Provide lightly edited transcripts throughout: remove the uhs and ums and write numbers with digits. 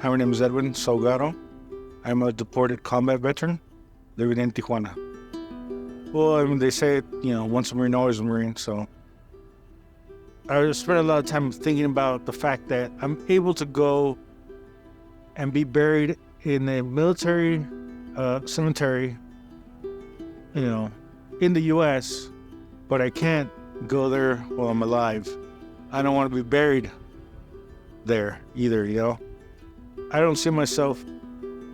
Hi, my name is Edwin Salgado. I'm a deported combat veteran living in Tijuana. Well, I mean, they say, once a Marine, always a Marine, so I spent a lot of time thinking about the fact that I'm able to go and be buried in a military cemetery, in the U.S., but I can't go there while I'm alive. I don't want to be buried there either, I don't see myself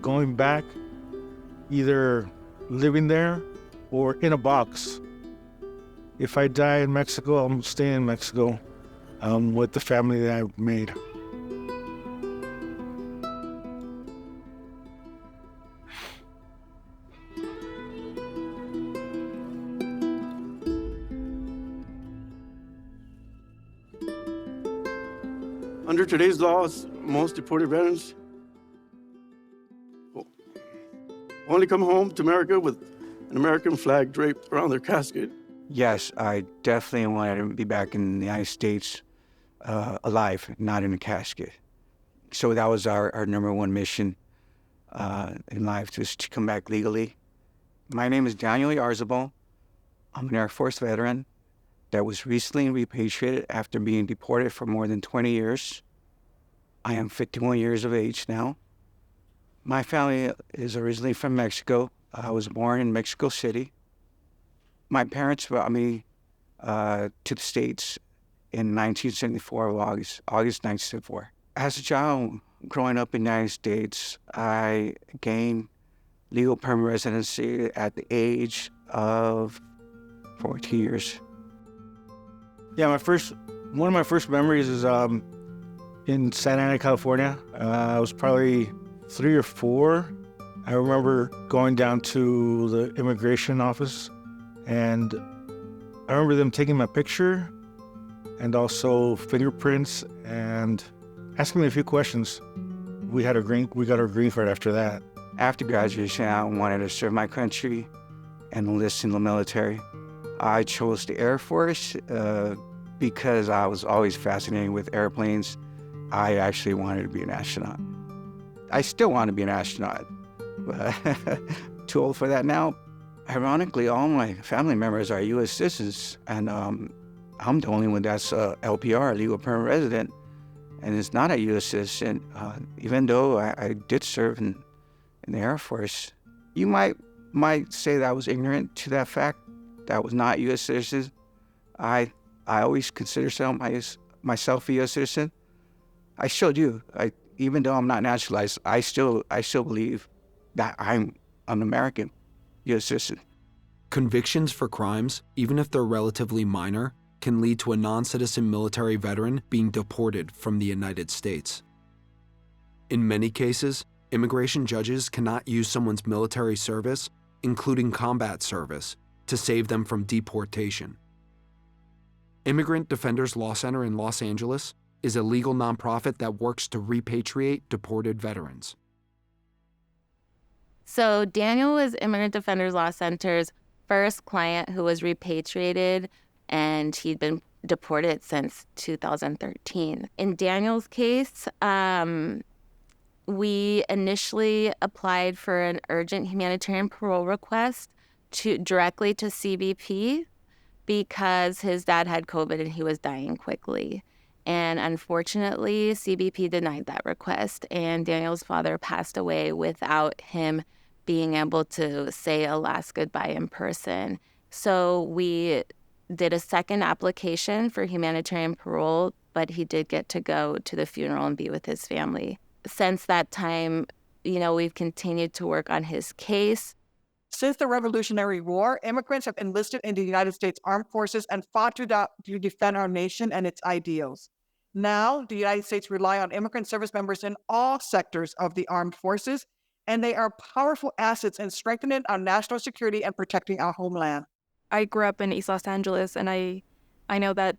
going back, either living there or in a box. If I die in Mexico, I'm staying in Mexico with the family that I've made. Under today's laws, most deported veterans only come home to America with an American flag draped around their casket. Yes, I definitely wanted to be back in the United States alive, not in a casket. So that was our number one mission in life, just to come back legally. My name is Daniel Yarzabal. I'm an Air Force veteran that was recently repatriated after being deported for more than 20 years. I am 51 years of age now. My family is originally from Mexico. I was born in Mexico City. My parents brought me to the States in 1974, August 1974. As a child growing up in the United States, I gained legal permanent residency at the age of 14 years. Yeah, one of my first memories is in Santa Ana, California. I was probably 3 or 4. I remember going down to the immigration office, and I remember them taking my picture and also fingerprints and asking me a few questions. We got our green card after that. After graduation, I wanted to serve my country and enlist in the military. I chose the Air Force because I was always fascinated with airplanes. I actually wanted to be an astronaut. I still want to be an astronaut, but too old for that now. Ironically, all my family members are U.S. citizens, and I'm the only one that's LPR, legal permanent resident, and it's not a U.S. citizen, even though I did serve in the Air Force. You might say that I was ignorant to that fact, that I was not a U.S. citizen. I always consider myself a U.S. citizen. I still do. Even though I'm not naturalized, I still believe that I'm an American U.S. citizen. Convictions for crimes, even if they're relatively minor, can lead to a non-citizen military veteran being deported from the United States. In many cases, immigration judges cannot use someone's military service, including combat service, to save them from deportation. Immigrant Defenders Law Center in Los Angeles is a legal nonprofit that works to repatriate deported veterans. So Daniel was Immigrant Defenders Law Center's first client who was repatriated, and he'd been deported since 2013. In Daniel's case, we initially applied for an urgent humanitarian parole request directly to CBP because his dad had COVID and he was dying quickly. And unfortunately, CBP denied that request, and Daniel's father passed away without him being able to say a last goodbye in person. So we did a second application for humanitarian parole, but he did get to go to the funeral and be with his family. Since that time, we've continued to work on his case. Since the Revolutionary War, immigrants have enlisted in the United States Armed Forces and fought to defend our nation and its ideals. Now, the United States rely on immigrant service members in all sectors of the armed forces, and they are powerful assets in strengthening our national security and protecting our homeland. I grew up in East Los Angeles, and I know that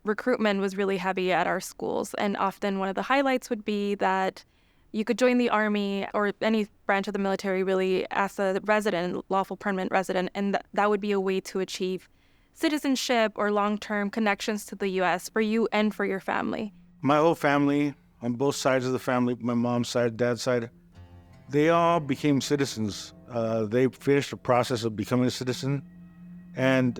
recruitment was really heavy at our schools, and often one of the highlights would be that you could join the Army or any branch of the military really as a resident, lawful permanent resident, and that would be a way to achieve citizenship or long-term connections to the U.S. for you and for your family. My whole family on both sides of the family, my mom's side, dad's side, they all became citizens. They finished the process of becoming a citizen. And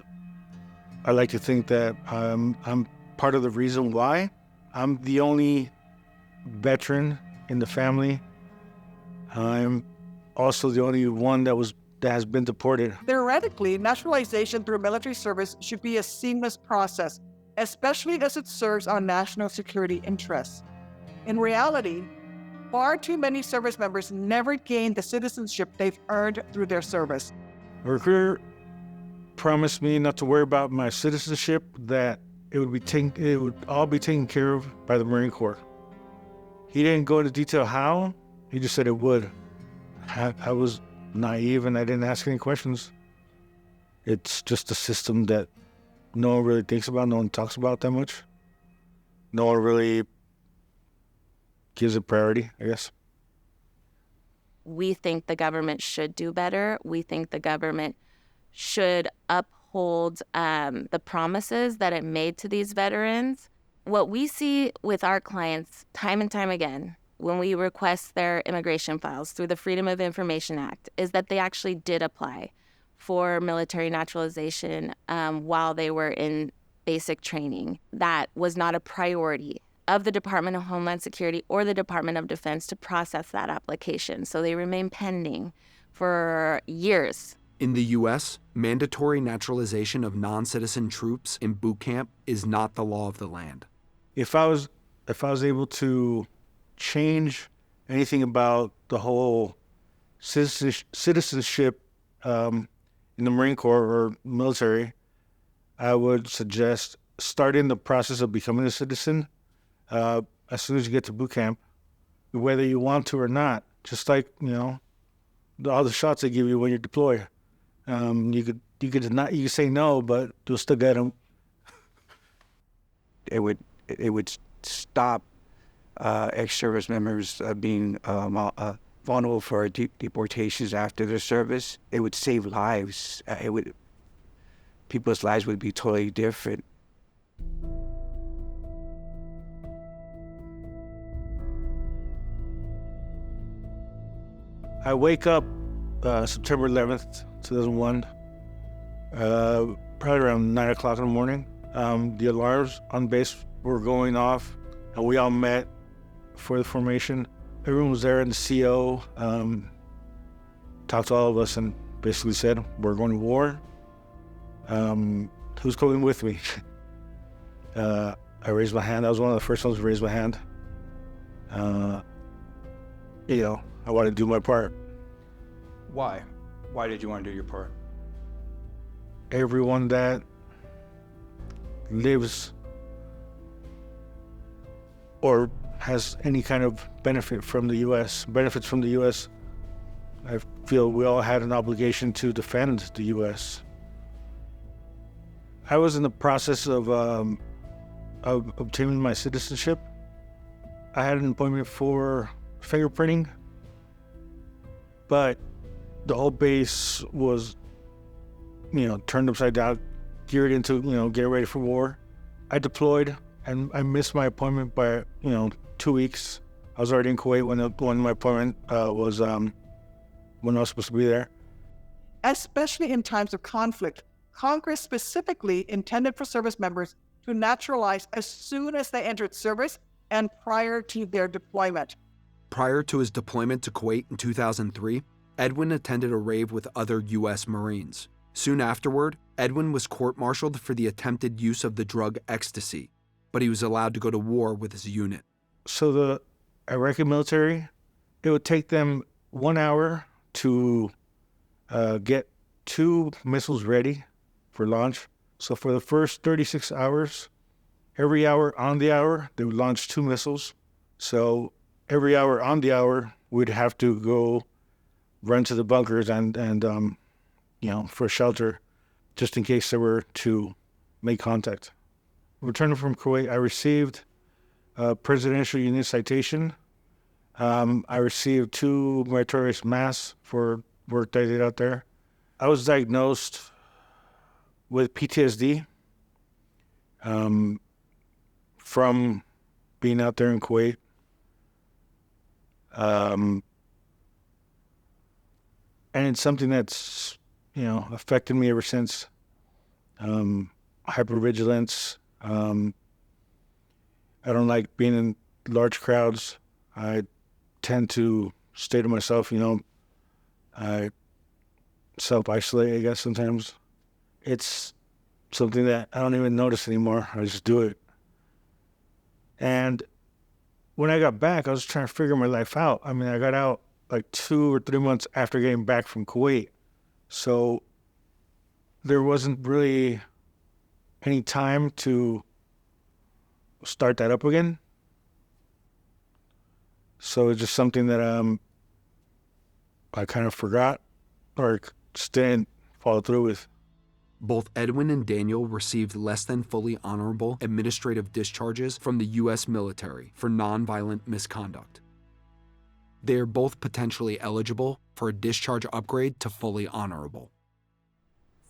I like to think that I'm part of the reason why. I'm the only veteran in the family. I'm also the only one that has been deported. Theoretically, naturalization through military service should be a seamless process, especially as it serves our national security interests. In reality, far too many service members never gain the citizenship they've earned through their service. A recruiter promised me not to worry about my citizenship, that it would all be taken care of by the Marine Corps. He didn't go into detail how, he just said it would. I was naive and I didn't ask any questions. It's just a system that no one really thinks about, no one talks about that much. No one really gives it priority, I guess. We think the government should do better. We think the government should uphold the promises that it made to these veterans. What we see with our clients time and time again when we request their immigration files through the Freedom of Information Act is that they actually did apply for military naturalization while they were in basic training. That was not a priority of the Department of Homeland Security or the Department of Defense to process that application. So they remain pending for years. In the U.S., mandatory naturalization of non-citizen troops in boot camp is not the law of the land. If I was able to change anything about the whole citizenship in the Marine Corps or military, I would suggest starting the process of becoming a citizen as soon as you get to boot camp, whether you want to or not. Just like, all the shots they give you when you deploy. You could say no, but you'll still get them. It would stop ex-service members being vulnerable for deportations after their service. It would save lives. People's lives would be totally different. I wake up September 11th, 2001, probably around 9 o'clock in the morning. The alarms on base were going off, and we all met for the formation. Everyone was there, and the CO talked to all of us and basically said, we're going to war. Who's coming with me? I raised my hand. I was one of the first ones to raise my hand. I wanted to do my part. Why? Why did you want to do your part? Everyone that lives or has any kind of benefits from the U.S., I feel we all had an obligation to defend the U.S. I was in the process of obtaining my citizenship. I had an appointment for fingerprinting, but the whole base was, turned upside down, geared into, get ready for war. I deployed, and I missed my appointment by, 2 weeks. I was already in Kuwait when my appointment was, when I was supposed to be there. Especially in times of conflict, Congress specifically intended for service members to naturalize as soon as they entered service and prior to their deployment. Prior to his deployment to Kuwait in 2003, Edwin attended a rave with other U.S. Marines. Soon afterward, Edwin was court-martialed for the attempted use of the drug ecstasy, but he was allowed to go to war with his unit. So the Iraqi military, it would take them 1 hour to get 2 missiles ready for launch. So for the first 36 hours, every hour on the hour, they would launch 2 missiles. So every hour on the hour, we'd have to go run to the bunkers and for shelter, just in case they were to make contact. Returning from Kuwait, I received a Presidential Union Citation. I received 2 meritorious masks for work that I did out there. I was diagnosed with PTSD from being out there in Kuwait. And it's something that's, affected me ever since. Hypervigilance. I don't like being in large crowds. I tend to stay to myself, I self-isolate, I guess, sometimes. It's something that I don't even notice anymore. I just do it. And when I got back, I was trying to figure my life out. I mean, I got out like 2 or 3 months after getting back from Kuwait. So there wasn't really any time to start that up again. So it's just something that I kind of forgot or just didn't follow through with. Both Edwin and Daniel received less than fully honorable administrative discharges from the U.S. military for nonviolent misconduct. They are both potentially eligible for a discharge upgrade to fully honorable.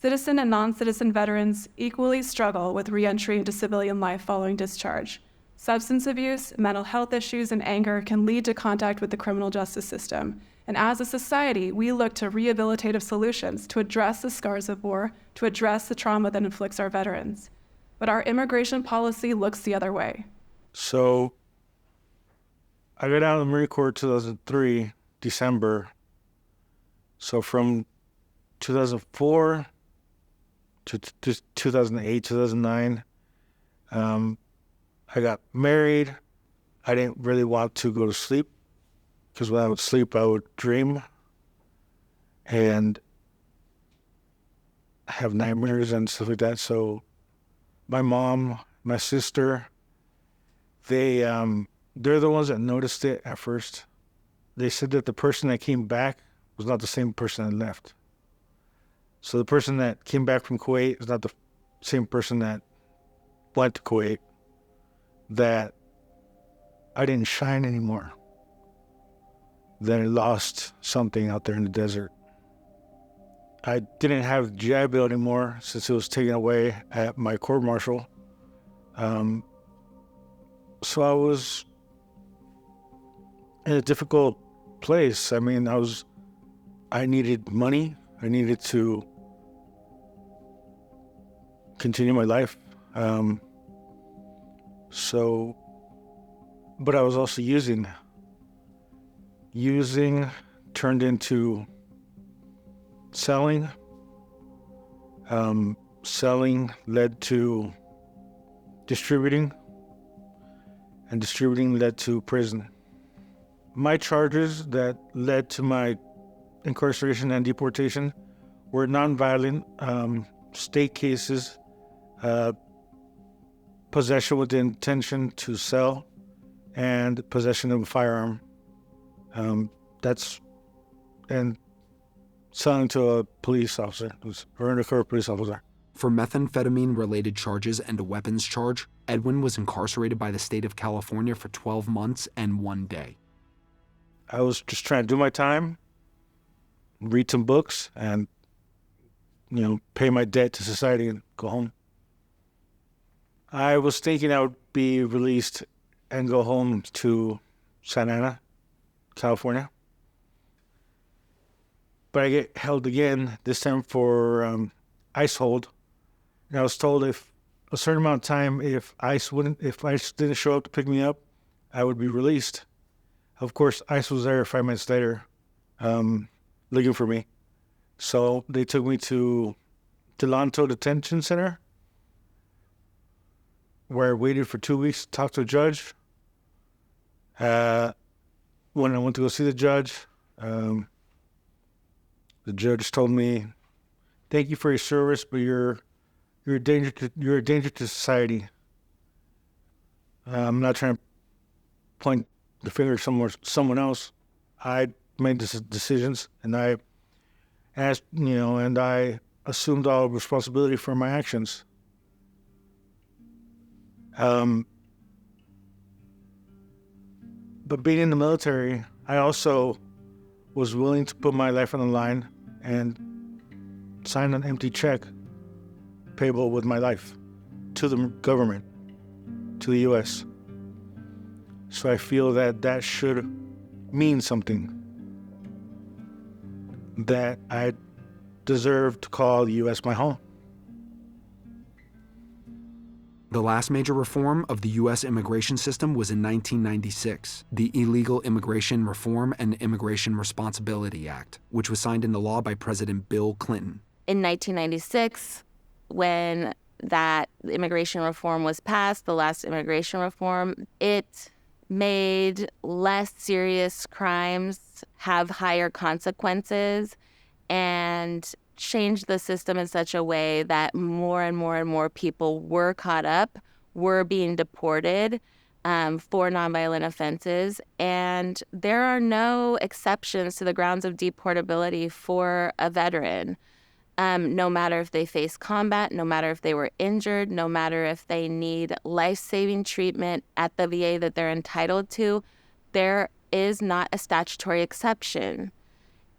Citizen and non-citizen veterans equally struggle with re-entry into civilian life following discharge. Substance abuse, mental health issues, and anger can lead to contact with the criminal justice system. And as a society, we look to rehabilitative solutions to address the scars of war, to address the trauma that inflicts our veterans. But our immigration policy looks the other way. So I got out of the Marine Corps 2003, December. So from 2004 to 2008, 2009, I got married. I didn't really want to go to sleep because when I would sleep, I would dream and have nightmares and stuff like that. So my mom, my sister, they're the ones that noticed it at first. They said that the person that came back was not the same person that left. So the person that came back from Kuwait is not the same person that went to Kuwait. That I didn't shine anymore. That I lost something out there in the desert. I didn't have GI Bill anymore since it was taken away at my court-martial. So I was in a difficult place. I mean, I needed money. I needed to continue my life. But I was also using turned into selling. Selling led to distributing, and distributing led to prison. My charges that led to my incarceration and deportation were nonviolent state cases, possession with the intention to sell, and possession of a firearm. And selling to a police officer, or undercover police officer. For methamphetamine-related charges and a weapons charge, Edwin was incarcerated by the state of California for 12 months and 1 day. I was just trying to do my time, read some books, and, pay my debt to society and go home. I was thinking I would be released and go home to Santa Ana, California. But I get held again, this time for ICE hold. And I was told if a certain amount of time, if ICE didn't show up to pick me up, I would be released. Of course, ICE was there 5 minutes later, looking for me. So they took me to Delanto Detention Center, where I waited for 2 weeks to talk to a judge. When I went to go see the judge told me, "Thank you for your service, but you're a danger to society." I'm not trying to point the finger at someone else. I made decisions, and I asked, and I assumed all responsibility for my actions. But being in the military, I also was willing to put my life on the line and sign an empty check payable with my life to the government, to the U.S. So I feel that should means something, that I deserve to call the U.S. my home. The last major reform of the U.S. immigration system was in 1996, the Illegal Immigration Reform and Immigration Responsibility Act, which was signed into law by President Bill Clinton. In 1996, when that immigration reform was passed, the last immigration reform, it made less serious crimes have higher consequences and changed the system in such a way that more and more and more people were caught up, were being deported for nonviolent offenses. And there are no exceptions to the grounds of deportability for a veteran. No matter if they face combat, no matter if they were injured, no matter if they need life-saving treatment at the VA that they're entitled to, there is not a statutory exception.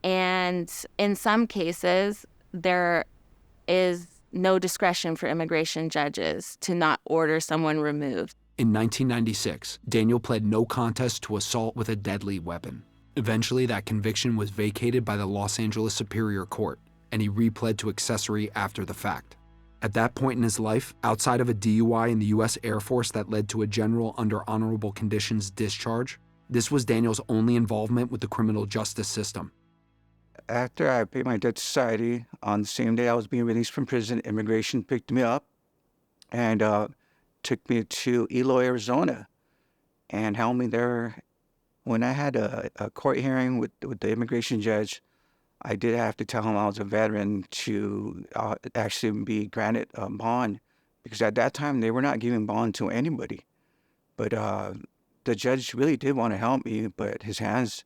And in some cases, there is no discretion for immigration judges to not order someone removed. In 1996, Daniel pled no contest to assault with a deadly weapon. Eventually, that conviction was vacated by the Los Angeles Superior Court, and he repled to accessory after the fact. At that point in his life, outside of a DUI in the U.S. Air Force that led to a general under honorable conditions discharge, this was Daniel's only involvement with the criminal justice system. After I paid my debt to society, on the same day I was being released from prison, immigration picked me up and took me to Eloy, Arizona, and held me there. When I had a court hearing with the immigration judge, I did have to tell him I was a veteran to actually be granted a bond, because at that time they were not giving bond to anybody. But the judge really did want to help me, but his hands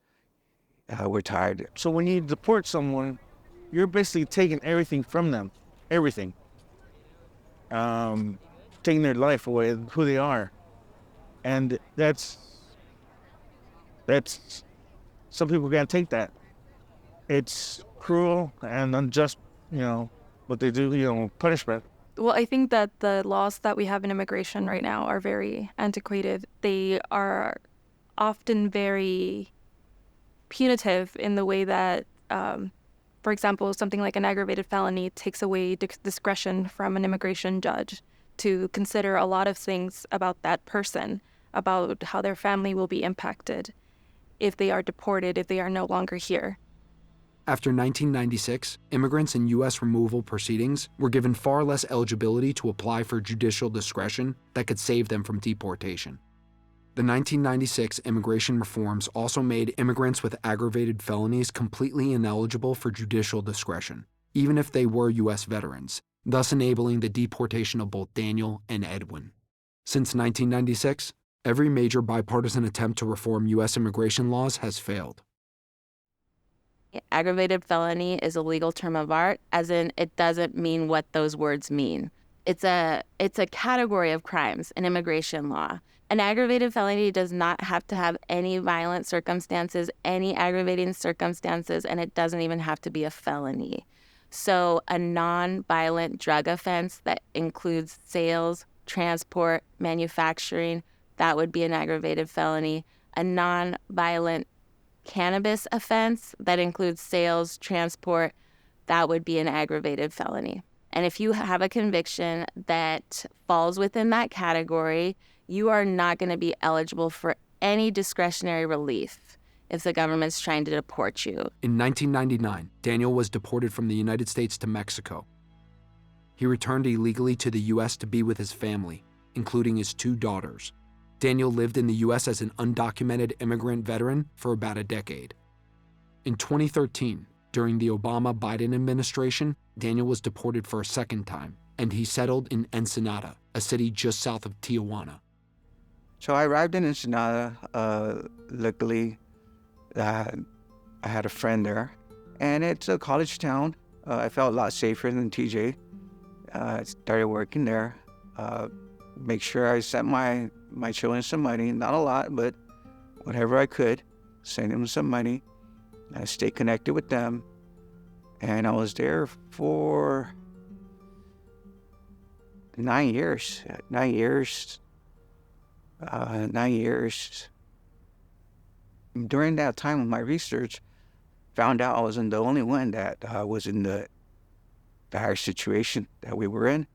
were tied. So when you deport someone, you're basically taking everything from them, everything. Taking their life away, who they are. And that's, some people can't take that. It's cruel and unjust, what they do, punishment. Well, I think that the laws that we have in immigration right now are very antiquated. They are often very punitive in the way that, for example, something like an aggravated felony takes away discretion from an immigration judge to consider a lot of things about that person, about how their family will be impacted if they are deported, if they are no longer here. After 1996, immigrants in U.S. removal proceedings were given far less eligibility to apply for judicial discretion that could save them from deportation. The 1996 immigration reforms also made immigrants with aggravated felonies completely ineligible for judicial discretion, even if they were U.S. veterans, thus enabling the deportation of both Daniel and Edwin. Since 1996, every major bipartisan attempt to reform U.S. immigration laws has failed. Aggravated felony is a legal term of art, as in it doesn't mean what those words mean. It's a category of crimes in immigration law. An aggravated felony does not have to have any violent circumstances, any aggravating circumstances, and it doesn't even have to be a felony. So a non-violent drug offense that includes sales, transport, manufacturing, that would be an aggravated felony. A non-violent cannabis offense that includes sales, transport, that would be an aggravated felony. And if you have a conviction that falls within that category, you are not going to be eligible for any discretionary relief if the government's trying to deport you. In 1999, Daniel was deported from the United States to Mexico. He returned illegally to the U.S. to be with his family, including his 2 daughters. Daniel lived in the U.S. as an undocumented immigrant veteran for about a decade. In 2013, during the Obama-Biden administration, Daniel was deported for a second time, and he settled in Ensenada, a city just south of Tijuana. So I arrived in Ensenada. Luckily, I had a friend there, and it's a college town. I felt a lot safer than TJ. I started working there. Make sure I sent my children some money, not a lot, but whatever I could, send them some money. I stayed connected with them, and I was there for 9 years. 9 years. During that time of my research, found out I wasn't the only one that was in the dire situation that we were in.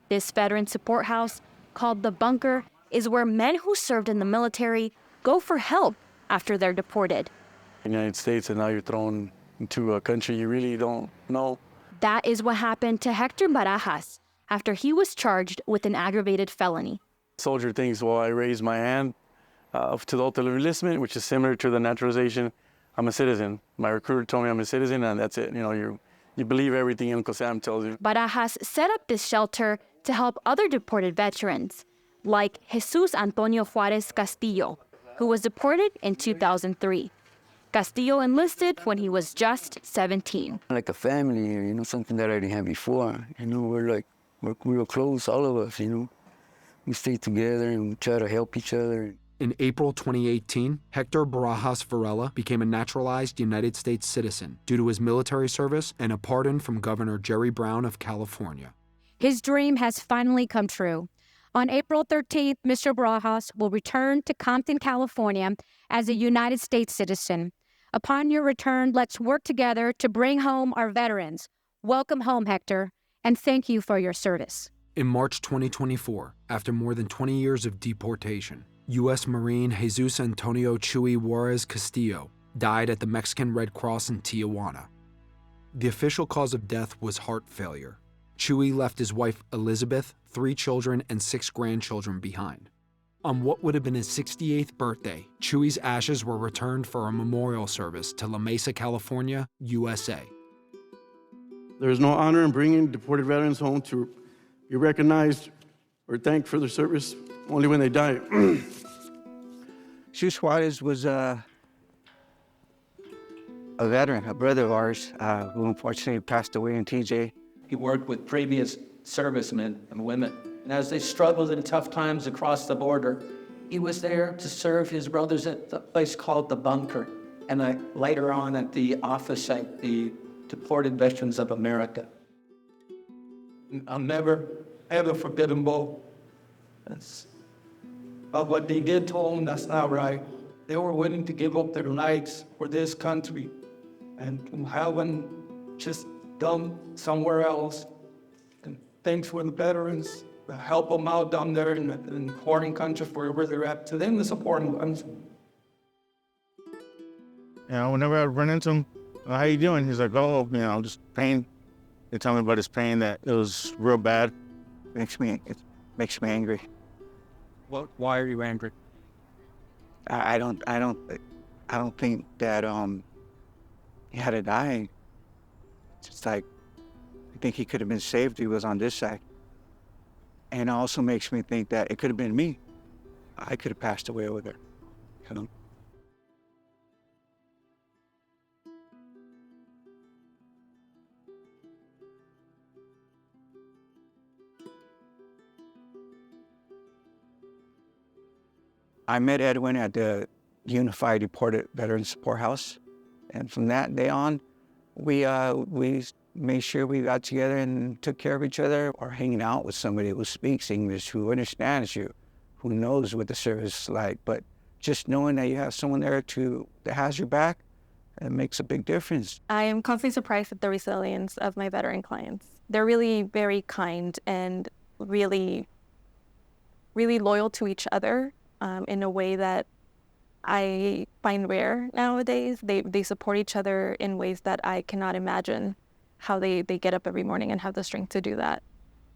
This veteran support house, called the Bunker, is where men who served in the military go for help after they're deported. In the United States, and now you're thrown into a country you really don't know. That is what happened to Hector Barajas after he was charged with an aggravated felony. Soldier thinks, well, I raised my hand to the ultimate enlistment, which is similar to the naturalization. I'm a citizen. My recruiter told me I'm a citizen, and that's it. You know, you believe everything Uncle Sam tells you. Barajas set up this shelter to help other deported veterans, like Jesus Antonio Juarez Castillo, who was deported in 2003. Castillo enlisted when he was just 17. Like a family here, you know, something that I didn't have before. You know, we're real close, all of us, you know. We stay together and we try to help each other. In April 2018, Hector Barajas Varela became a naturalized United States citizen due to his military service and a pardon from Governor Jerry Brown of California. His dream has finally come true. On April 13th, Mr. Barajas will return to Compton, California as a United States citizen. Upon your return, let's work together to bring home our veterans. Welcome home, Hector, and thank you for your service. In March 2024, after more than 20 years of deportation, U.S. Marine Jesus Antonio Chuy Juarez Castillo died at the Mexican Red Cross in Tijuana. The official cause of death was heart failure. Chuy left his wife Elizabeth, 3 children, and 6 grandchildren behind. On what would have been his 68th birthday, Chuy's ashes were returned for a memorial service to La Mesa, California, U.S.A. There is no honor in bringing deported veterans home to be recognized or thanked for their service, only when they die. Chuy Juarez was a veteran, a brother of ours, who unfortunately passed away in TJ. He worked with previous servicemen and women. And as they struggled in tough times across the border, he was there to serve his brothers at the place called the Bunker, and later on at the office at the Deported Veterans of America. I'll never, ever forget them both. But what they did to him, that's not right. They were willing to give up their lives for this country and having just done somewhere else. And thanks for the veterans. Help them out down there in the foreign country wherever they're at. To them, it's a foreign country. You know, whenever I run into him, how you doing? He's like, oh, you know, just pain. They tell me about his pain, that it was real bad. It makes me angry. Why are you angry? I don't think that he had to die. It's just like, I think he could have been saved if he was on this side. And it also makes me think that it could have been me. I could have passed away with her. You know? I met Edwin at the Unified Deported Veterans Support House. And from that day on, we made sure we got together and took care of each other, or hanging out with somebody who speaks English, who understands you, who knows what the service is like. But just knowing that you have someone there that has your back, it makes a big difference. I am constantly surprised at the resilience of my veteran clients. They're really very kind and really, really loyal to each other in a way that I find rare nowadays. They support each other in ways that I cannot imagine how they get up every morning and have the strength to do that.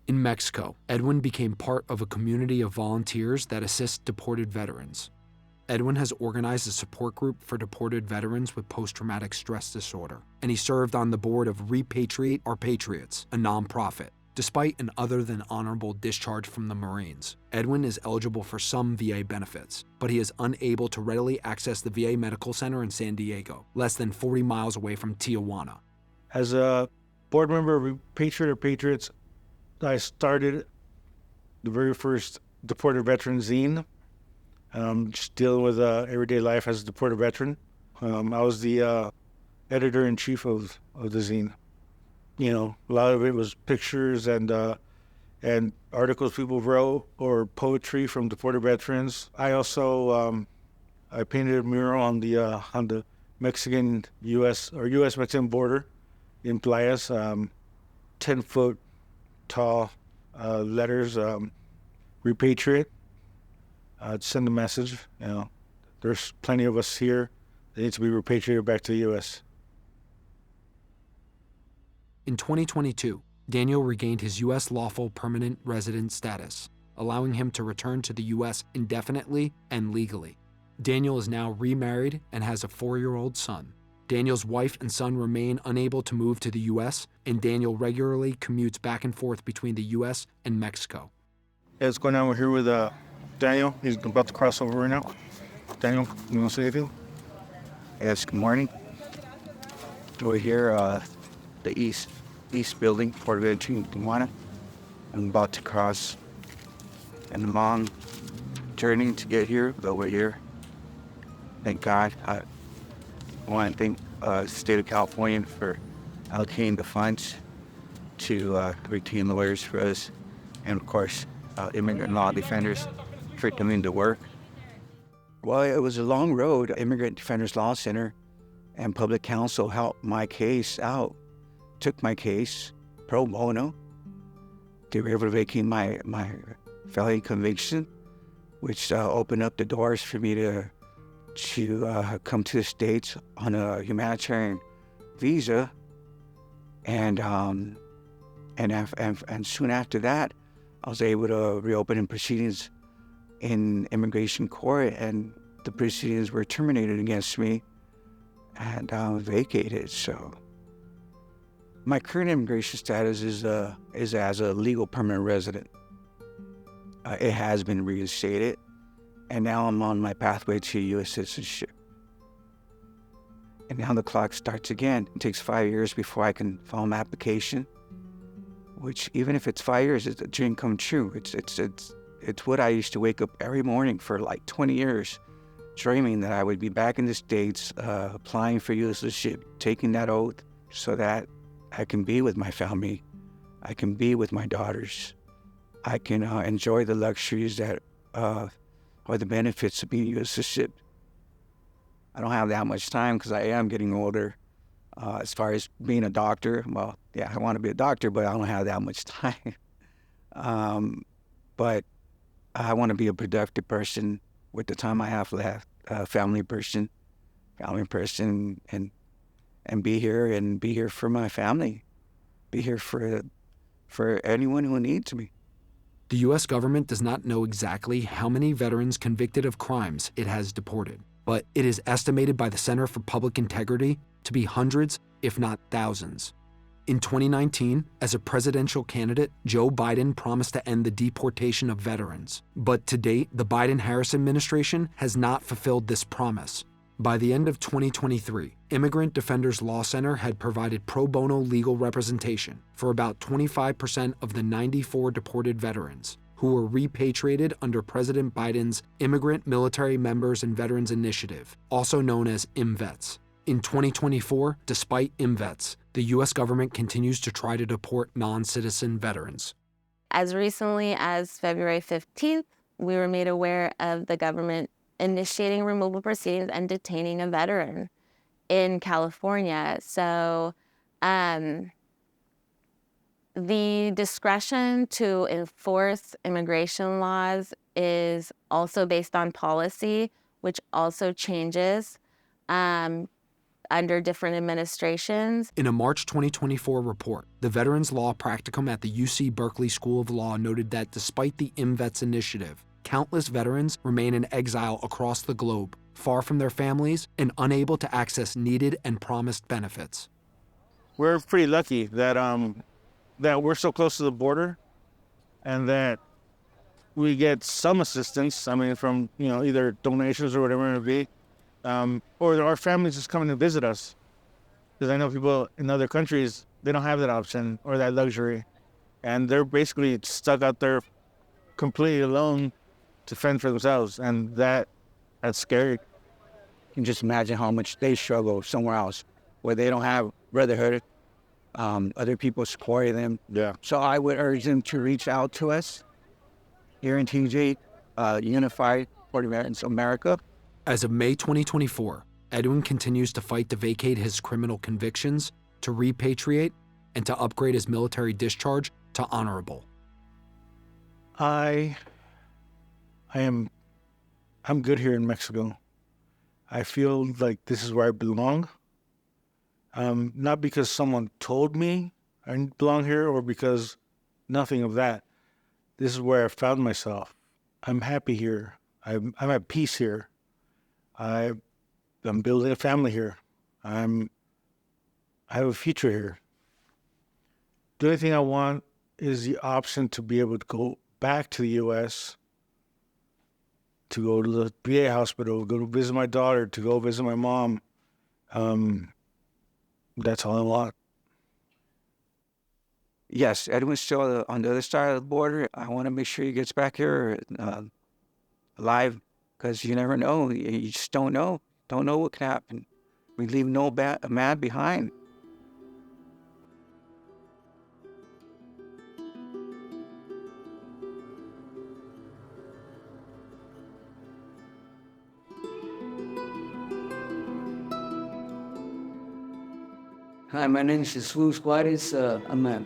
In Mexico, Edwin became part of a community of volunteers that assist deported veterans. Edwin has organized a support group for deported veterans with post-traumatic stress disorder, and he served on the board of Repatriate Our Patriots, a nonprofit. Despite an other-than-honorable discharge from the Marines, Edwin is eligible for some VA benefits, but he is unable to readily access the VA Medical Center in San Diego, less than 40 miles away from Tijuana. As a board member of Repatriate Our Patriots, I started the very first deported veteran zine, just dealing with everyday life as a deported veteran. I was the editor-in-chief of the zine. You know, a lot of it was pictures and articles people wrote, or poetry from deported veterans. I also I painted a mural on the Mexican U.S. or U.S. Mexican border in Playas, 10-foot tall letters, repatriate. Send a message. There's plenty of us here that need to be repatriated back to the U.S. In 2022, Daniel regained his U.S. lawful permanent resident status, allowing him to return to the U.S. indefinitely and legally. Daniel is now remarried and has a 4-year-old son. Daniel's wife and son remain unable to move to the U.S., and Daniel regularly commutes back and forth between the U.S. and Mexico. Yeah, what's going on? We're here with Daniel. He's about to cross over right now. Daniel, you want to say anything? Yes, good morning. We're here, the East Building, Port of Tijuana. I'm about to cross a long journey to get here, but we're here. Thank God. I want to thank the state of California for allocating the funds to retain lawyers for us, and of course, immigrant law defenders for doing the work. Well, it was a long road. Immigrant Defenders Law Center and Public Counsel helped my case out, took my case pro bono. They were able to vacate my felony conviction, which opened up the doors for me to come to the States on a humanitarian visa, and soon after that, I was able to reopen proceedings in immigration court, and the proceedings were terminated against me and vacated. So my current immigration status is as a legal permanent resident. It has been reinstated, and now I'm on my pathway to U.S. citizenship. And now the clock starts again. It takes 5 years before I can file my application, which, even if it's 5 years, it's a dream come true. It's what I used to wake up every morning for like 20 years, dreaming that I would be back in the States, applying for U.S. citizenship, taking that oath so that I can be with my family, I can be with my daughters, I can enjoy the luxuries that or the benefits of being U.S. citizen. I don't have that much time because I am getting older. As far as being a doctor, well, yeah, I want to be a doctor, but I don't have that much time. But I want to be a productive person with the time I have left, family person, and be here for my family, be here for anyone who needs me. The U.S. government does not know exactly how many veterans convicted of crimes it has deported, but it is estimated by the Center for Public Integrity to be hundreds, if not thousands. In 2019, as a presidential candidate, Joe Biden promised to end the deportation of veterans. But to date, the Biden-Harris administration has not fulfilled this promise. By the end of 2023, Immigrant Defenders Law Center had provided pro bono legal representation for about 25% of the 94 deported veterans who were repatriated under President Biden's Immigrant Military Members and Veterans Initiative, also known as IMVETS. In 2024, despite IMVETS, the U.S. government continues to try to deport non-citizen veterans. As recently as February 15th, we were made aware of the government initiating removal proceedings and detaining a veteran in California. So the discretion to enforce immigration laws is also based on policy, which also changes under different administrations. In a March 2024 report, the Veterans Law Practicum at the UC Berkeley School of Law noted that despite the IMVETS initiative, countless veterans remain in exile across the globe, far from their families and unable to access needed and promised benefits. We're pretty lucky that that we're so close to the border, and that we get some assistance. I mean, from either donations or whatever it may be, or our families just coming to visit us. Because I know people in other countries, they don't have that option or that luxury, and they're basically stuck out there completely alone to fend for themselves, and that's scary. You can just imagine how much they struggle somewhere else, where they don't have brotherhood, other people supporting them. Yeah. So I would urge them to reach out to us here in TJ, Unified Puerto Americans America. As of May 2024, Edwin continues to fight to vacate his criminal convictions, to repatriate, and to upgrade his military discharge to honorable. I'm good here in Mexico. I feel like this is where I belong. Not because someone told me I belong here or because nothing of that. This is where I found myself. I'm happy here. I'm at peace here. I'm building a family here. I have a future here. The only thing I want is the option to be able to go back to the U.S., to go to the VA hospital, go to visit my daughter, to go visit my mom. That's all I want. Yes, Edwin's still on the other side of the border. I want to make sure he gets back here alive, because you never know. You just don't know. Don't know what can happen. We leave no man behind. Hi, my name is Juarez. I'm a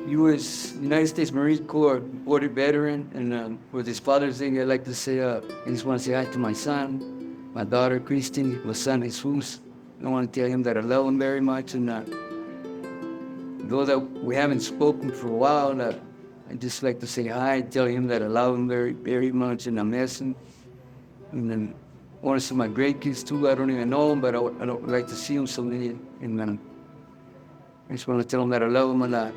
U.S. United States Marine Corps deported veteran, and for this Father's Day, I'd like to say, I just want to say hi to my son, my daughter, Christine, my son, Jesus. I want to tell him that I love him very much, and though that we haven't spoken for a while, I'd just like to say hi, tell him that I love him very, very much, and I miss him. And then I want to see my great kids too. I don't even know them, but I don't like to see them someday. And I just want to tell them that I love them a lot.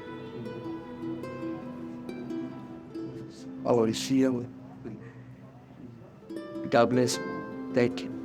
I want to see them. God bless. Thank you.